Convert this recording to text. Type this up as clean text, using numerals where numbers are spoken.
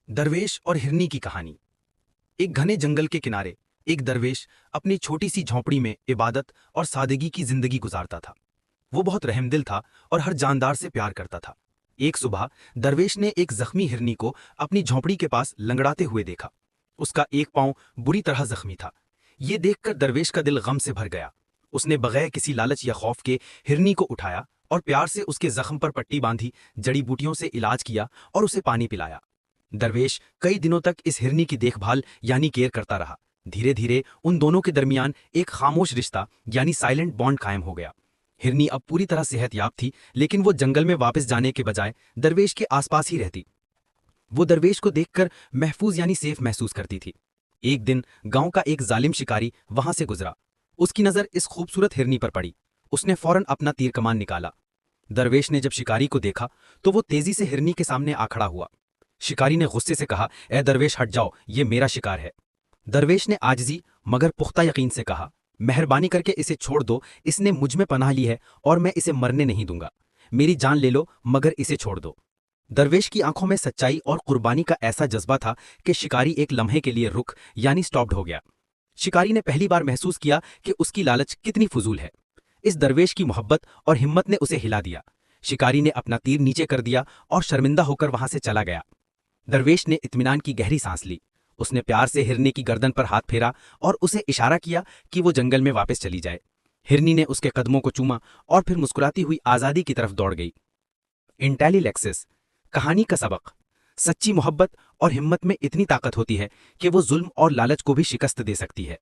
दरवेश और हिरनी की कहानी। एक घने जंगल के किनारे एक दरवेश अपनी छोटी सी झोंपड़ी में इबादत और सादगी की जिंदगी गुजारता था। वो बहुत रहमदिल था और हर जानदार से प्यार करता था। एक सुबह दरवेश ने एक जख्मी हिरनी को अपनी झोंपड़ी के पास लंगड़ाते हुए देखा। उसका एक पांव बुरी तरह जख्मी था। ये देखकर दरवेश का दिल गम से भर गया। उसने बगैर किसी लालच या खौफ के हिरनी को उठाया और प्यार से उसके जख्म पर पट्टी बांधी, जड़ी बूटियों से इलाज किया और उसे पानी पिलाया। दरवेश कई दिनों तक इस हिरनी की देखभाल यानी केयर करता रहा। धीरे धीरे उन दोनों के दरमियान एक खामोश रिश्ता यानी साइलेंट बॉन्ड कायम हो गया। हिरनी अब पूरी तरह सेहतयाब थी, लेकिन वो जंगल में वापस जाने के बजाय दरवेश के आसपास ही रहती। वो दरवेश को देखकर महफूज यानी सेफ महसूस करती थी। एक दिन गांव का एक जालिम शिकारी वहां से गुजरा। उसकी नजर इस खूबसूरत हिरनी पर पड़ी। उसने फौरन अपना तीर कमान निकाला। दरवेश ने जब शिकारी को देखा तो वो तेजी से हिरनी के सामने आ खड़ा हुआ। शिकारी ने गुस्से से कहा, ए दरवेश हट जाओ, ये मेरा शिकार है। दरवेश ने आजिजी मगर पुख्ता यकीन से कहा, मेहरबानी करके इसे छोड़ दो, इसने मुझ में पनाह ली है और मैं इसे मरने नहीं दूंगा। मेरी जान ले लो मगर इसे छोड़ दो। दरवेश की आंखों में सच्चाई और कुर्बानी का ऐसा जज्बा था कि शिकारी एक लम्हे के लिए रुक यानी स्टॉप्ड हो गया। शिकारी ने पहली बार महसूस किया कि उसकी लालच कितनी फजूल है। इस दरवेश की मोहब्बत और हिम्मत ने उसे हिला दिया। शिकारी ने अपना तीर नीचे कर दिया और शर्मिंदा होकर वहां से चला गया। दरवेश ने इत्मीनान की गहरी सांस ली। उसने प्यार से हिरनी की गर्दन पर हाथ फेरा और उसे इशारा किया कि वो जंगल में वापस चली जाए। हिरनी ने उसके कदमों को चूमा और फिर मुस्कुराती हुई आजादी की तरफ दौड़ गई। इंटेलिलेक्सिस कहानी का सबक। सच्ची मोहब्बत और हिम्मत में इतनी ताकत होती है कि वो जुल्म और लालच को भी शिकस्त दे सकती है।